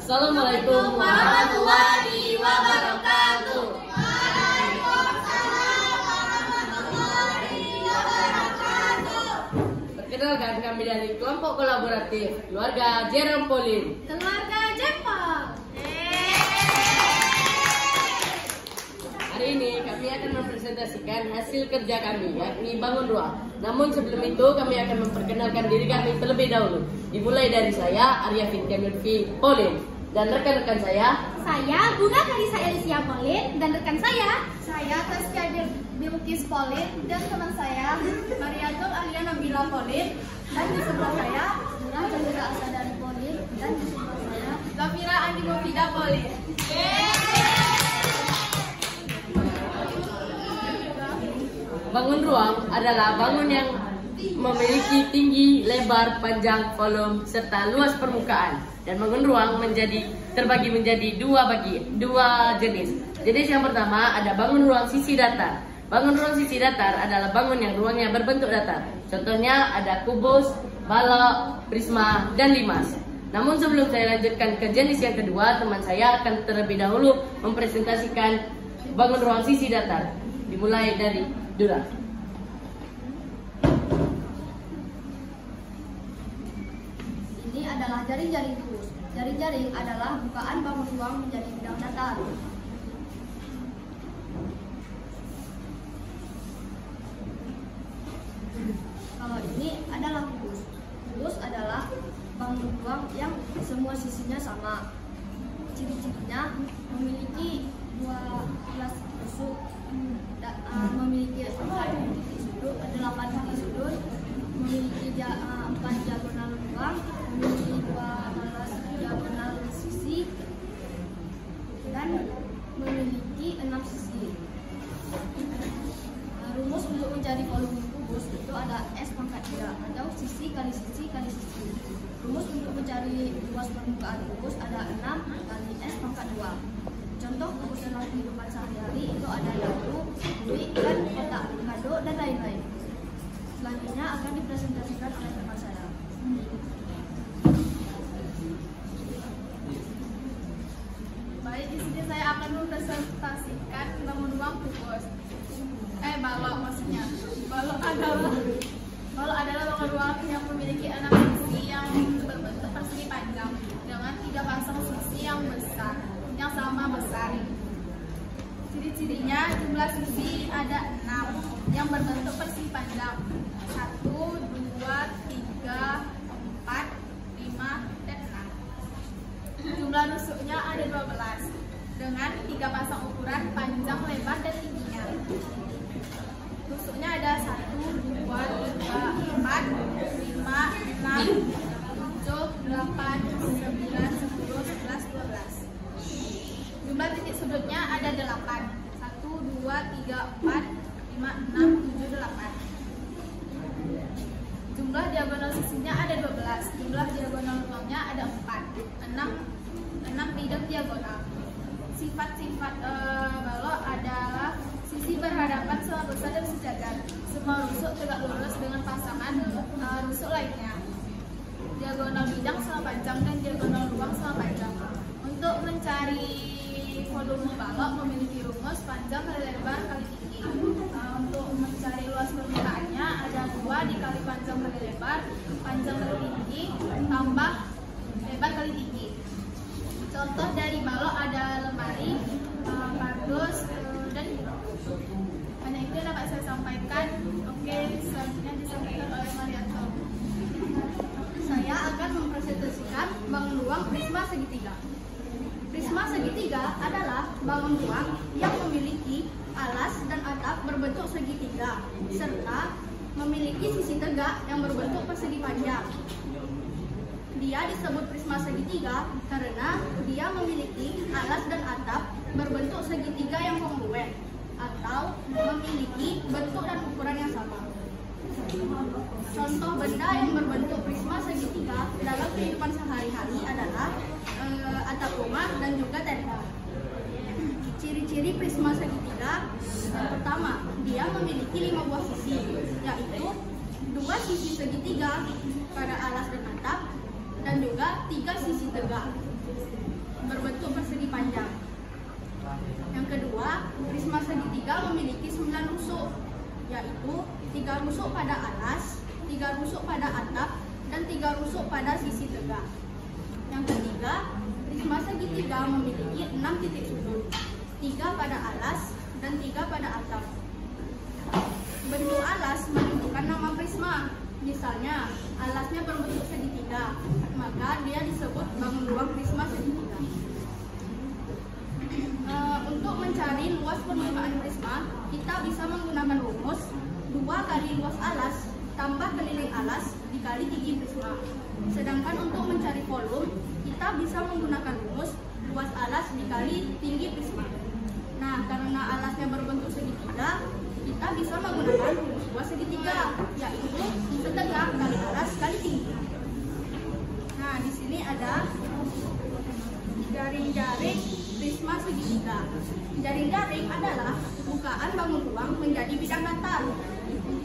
Assalamualaikum warahmatullahi wabarakatuh. Perkenalkan, kami dari kelompok kolaboratif keluarga Jerome Pauline. Keluarga Jepang. Hari ini kami akan mempresentasikan hasil kerja kami, yakni bangun ruang. Namun sebelum itu kami akan memperkenalkan diri kami terlebih dahulu. Dimulai dari saya, Arya Fitri Pauline, dan rekan-rekan saya Bunga Kalisa Elisia Pauline, dan rekan saya Taskia Bilkis Pauline, dan teman saya Mariatul Alia Nabila Pauline, dan di sebelah saya Bunga Kalisa Asadari Pauline, dan di sebelah saya Zafira Andi Mufida Pauline. bangun ruang adalah bangun yang memiliki tinggi, lebar, panjang, volume, serta luas permukaan. Dan bangun ruang terbagi menjadi dua jenis. Jenis yang pertama ada bangun ruang sisi datar. Bangun ruang sisi datar adalah bangun yang ruangnya berbentuk datar. Contohnya ada kubus, balok, prisma, dan limas. Namun sebelum saya lanjutkan ke jenis yang kedua, teman saya akan terlebih dahulu mempresentasikan bangun ruang sisi datar. Dimulai dari Dura. Ini adalah jaring-jaring kubus. Jaring-jaring adalah bukaan bangun ruang menjadi bidang datar. Kalau ini adalah kubus. Kubus adalah bangun ruang yang semua sisinya sama. Ciri-cirinya memiliki dua kelas tusuk, memiliki 8 titik sudut, memiliki 4 diagonal ruang, memiliki 12 diagonal sisi, dan memiliki 6 sisi. Rumus untuk mencari volume kubus itu ada S pangkat 3 atau sisi kali sisi kali sisi. Rumus untuk mencari luas permukaan kubus ada 6 kali S pangkat 2. Contoh kubus dalam kehidupan sehari-hari itu ada lampu, duit, dan kotak, kado, dan lain-lain. Selanjutnya akan dipresentasikan oleh teman saya. Baik, di sini saya akan mempresentasikan bangun ruang kubus. Balok maksudnya. Balok adalah bangun ruang yang memiliki 6 sisi yang berbentuk persegi panjang dengan 3 pasang sisi yang besar, yang sama besar. Ciri-cirinya jumlah sisi ada 6 yang berbentuk persegi panjang. 1, 2, 3, 4, 5, dan 6. Jumlah nusuknya ada 12 dengan 3 pasang ukuran panjang, lebar, dan tingginya. Tusuknya ada 1, 2, 3, 4, 5, 6, 7, 8, 9, 10, 11, 12. Jumlah titik sudutnya ada 8. 1, 2, 3, 4, 5, 6, 7, 8. Jumlah diagonal sisinya ada 12. Jumlah diagonal ruangnya ada 4. 6 bidang diagonal. Sifat-sifat balok adalah sisi berhadapan sama besar dan sejajar. Semua rusuk tegak lurus dengan pasangan rusuk lainnya. Diagonal bidang sama panjang dan diagonal ruang sama panjang. Untuk mencari volume balok memiliki rumus panjang kali lebar kali tinggi. Untuk mencari luas permukaannya ada 2 dikali panjang kali lebar, panjang kali tinggi, tambah lebar kali tinggi. Contoh dari balok ada lemari, kardus, dan hanya itu yang dapat saya sampaikan. Oke, selanjutnya disampaikan oleh Marianto. Saya akan mempresentasikan bangun ruang prisma segitiga. Prisma segitiga adalah bangun ruang yang memiliki alas dan atap berbentuk segitiga serta memiliki sisi tegak yang berbentuk persegi panjang. Dia disebut prisma segitiga karena dia memiliki alas dan atap berbentuk segitiga yang kongruen atau memiliki bentuk dan ukuran yang sama. Contoh benda yang berbentuk prisma segitiga dalam kehidupan sehari-hari adalah atap rumah dan juga tenda. Ciri-ciri prisma segitiga yang pertama, dia memiliki 5 buah sisi, yaitu 2 sisi segitiga pada alas dan atap dan juga 3 sisi tegak. segitiga memiliki 9 rusuk, yaitu 3 rusuk pada alas, 3 rusuk pada atap, dan 3 rusuk pada sisi tegak. Yang ketiga, prisma segitiga memiliki 6 titik sudut, 3 pada alas dan 3 pada atap. Bentuk alas menentukan nama prisma. Misalnya, alasnya berbentuk segitiga, maka dia disebut bangun ruang prisma segitiga. Untuk mencari luas permukaan prisma, kita bisa menggunakan rumus 2 kali luas alas tambah keliling alas dikali tinggi prisma. Sedangkan untuk mencari volume, kita bisa menggunakan rumus luas alas dikali tinggi prisma. Nah, karena alasnya berbentuk segitiga, kita bisa menggunakan rumus luas segitiga, yaitu setegak kali alas kali tinggi. Nah, di sini ada jaring-jaring prisma segitiga. Jaring-jaring adalah bukaan bangun ruang menjadi bidang datar.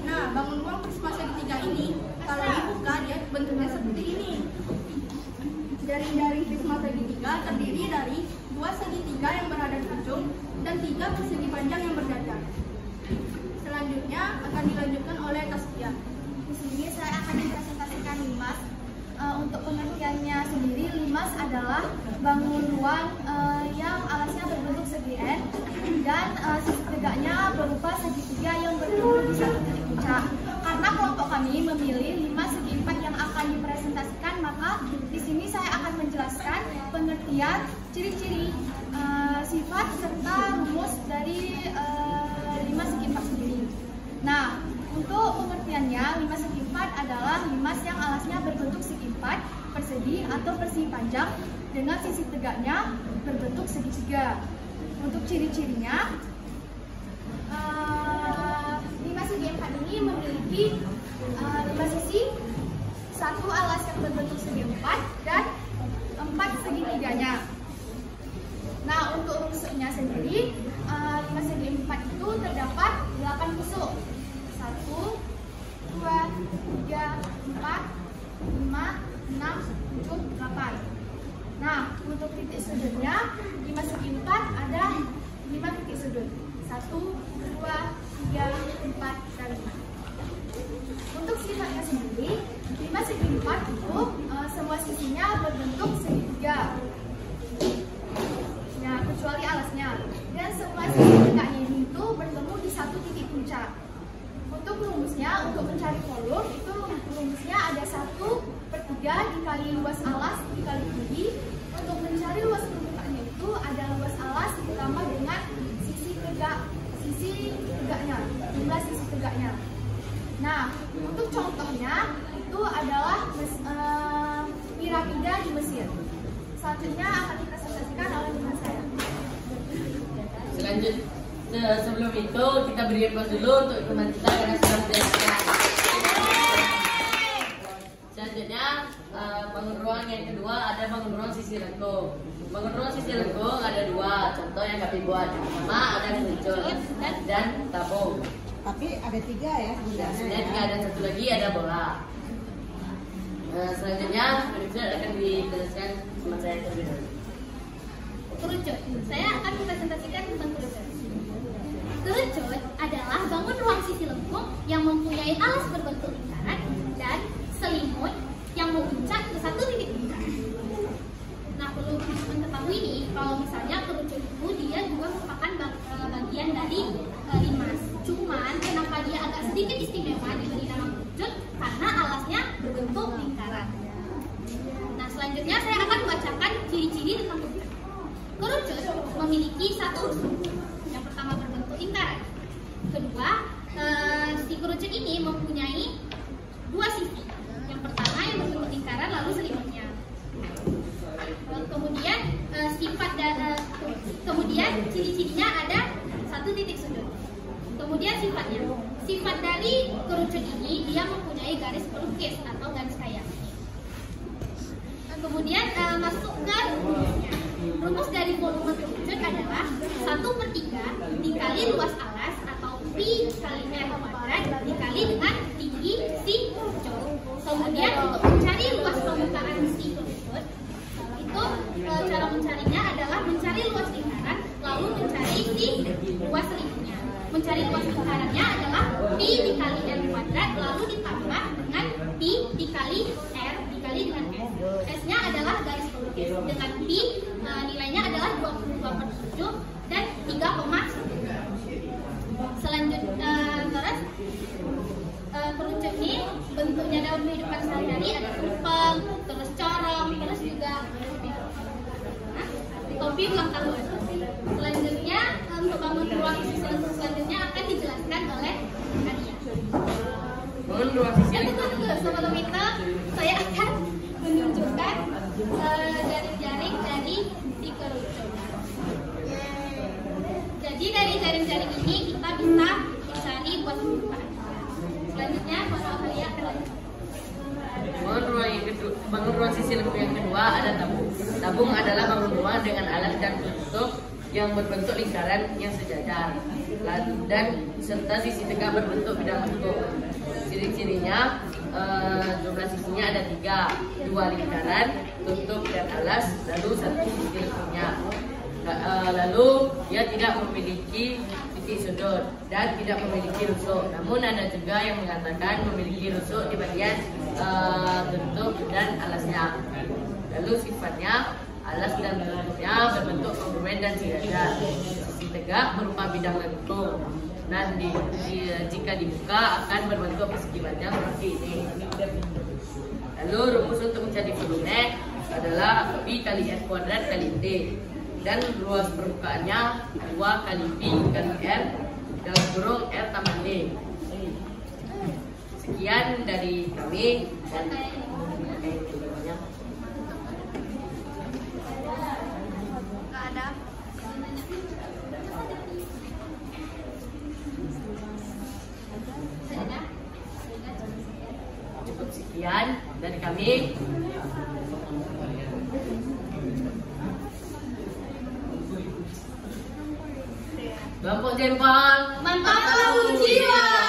Nah, bangun ruang prisma segitiga ini kalau dibuka dia bentuknya seperti ini. Jaring-jaring prisma segitiga terdiri dari 2 segitiga yang berada di ujung dan 3 persegi panjang yang berjajar. Selanjutnya akan dilanjutkan oleh Taskia. Di sini saya akan mempresentasikan limas. Untuk pengertiannya sendiri, limas adalah bangun ruang yang alasnya berbentuk segi N dan sisi tegaknya berupa segitiga yang bertemu di satu titik puncak. Karena kelompok kami memilih limas segi 4 yang akan dipresentasikan, maka di sini saya akan menjelaskan pengertian, ciri-ciri, sifat serta rumus dari limas segi 4 sendiri. Nah, untuk pengertiannya, limas segi 4 adalah limas yang alasnya berbentuk segi 4, persegi atau persegi panjang dengan sisi tegaknya berbentuk segitiga. Untuk ciri-cirinya, limas segi 4 ini memiliki 5 sisi, 1 alas yang berbentuk segi 4 dan 4 segitiganya. Nah, untuk rusuknya sendiri, limas segi 4 itu terdapat 8 rusuk. 1, 2, 3, 4, 5, 6, 7, 8. Nah, untuk titik sudutnya, limas segi 4 ada 5 titik sudut. 1, 2, 3, 4, dan 5. Untuk sifatnya sendiri, limas segi 4 itu semua sisinya berbentuk segitiga. Ya, kecuali alasnya. Dan semua sisi tegaknya itu bertemu di satu titik puncak. Untuk rumusnya, untuk mencari volume, itu rumusnya ada 1/3 dikali luas alas dikali tinggi. Untuk mencari luas permukaannya itu ada luas alas ditambah dengan sisi tegaknya, jumlah sisi tegaknya. Nah, untuk contohnya itu adalah piramida di Mesir. Satunya akan dipresentasikan oleh teman saya. Sebelum itu kita beri applause dulu untuk teman kita karena sudah menjelaskan. Selanjutnya bangun ruang yang kedua ada bangun ruang sisi lengkung. Bangun ruang sisi lengkung ada 2 contoh yang kami buat. Yang pertama ada kerucut dan tabung. Tapi ada 3 ya sebenarnya. Dan ada 1 lagi ada bola. Selanjutnya kerucut akan dijelaskan teman saya terlebih dahulu. Kerucut. Saya akan mempresentasikan tentang kerucut. Kerucut adalah bangun ruang sisi lengkung yang mempunyai alas berbentuk lingkaran dan selimut yang memuncak ke satu titik puncak. Nah, perlu mengetahui nih, kalau misalnya kerucut itu dia juga merupakan bagian dari limas. Cuman kenapa dia agak sedikit istimewa diberi nama kerucut? Karena alasnya berbentuk lingkaran. Nah, selanjutnya saya akan membacakan ciri-ciri tentang kerucut. Kerucut memiliki 1 rusuk. Yang pertama berbentuk lingkaran. Kedua, si kerucut ini mempunyai 2 sisi. Yang pertama yang berbentuk lingkaran lalu selimutnya. Kemudian ciri-cirinya ada 1 titik sudut. Kemudian sifatnya. Sifat dari kerucut ini dia mempunyai garis pelukis atau garis kayak. Kemudian masuk ke rumusnya. Rumus dari volume kerucut adalah 1/3 dikali luas alas atau pi kali r kuadrat dikali dengan tinggi si kerucut. Kemudian untuk mencari luas permukaan si kerucut itu cara mencarinya adalah mencari luas lingkaran lalu mencari si luas selimutnya. mencari luas lingkarannya adalah pi dikali r kuadrat lalu ditambah dengan pi dikali r dikali dengan s. S-nya adalah garis lurus dengan pi nilainya adalah 22/7 dan 3,1. Selanjutnya terus kerucut ini bentuknya dalam kehidupan sehari-hari ada tumpeng, terus corong, terus juga topi ulang tahun. Selanjutnya untuk bangun ruang isi selengkung selanjutnya akan dijelaskan oleh Nadia. Bangun ruang isi Tunggu, sebelum itu saya akan menunjukkan jaring-jaring dari si kerucut. Jadi dari jaring-jaring ini kita bisa mencari buat kehidupan. Selanjutnya Mbak Alia akan lanjut. Bangun ruang sisi lengkung yang kedua ada tabung. Tabung adalah bangun ruang dengan alas dan tutup yang berbentuk lingkaran yang sejajar dan serta sisi tegak berbentuk bidang lengkung. Ciri-cirinya jumlah sisinya ada 3, 2 lingkaran, tutup dan alas, lalu 1 sisi lengkungnya. Lalu dia tidak memiliki titik sudut dan tidak memiliki rusuk. Namun ada juga yang mengatakan memiliki rusuk di bagian tutup dan alasnya. Lalu sifatnya alas dan tutupnya berbentuk kongruent dan sejajar. Sisi tegak berupa bidang lengkung dan jika dibuka akan berbentuk persegi panjang seperti ini. Lalu rumus untuk mencari volume adalah pi kali r kuadrat kali t dan luas permukaannya 2 kali pi kali r dalam kurung r tambah d. Sekian dari kami dan cukup sekian dari kami. Gampang jempol, Mantap jiwa.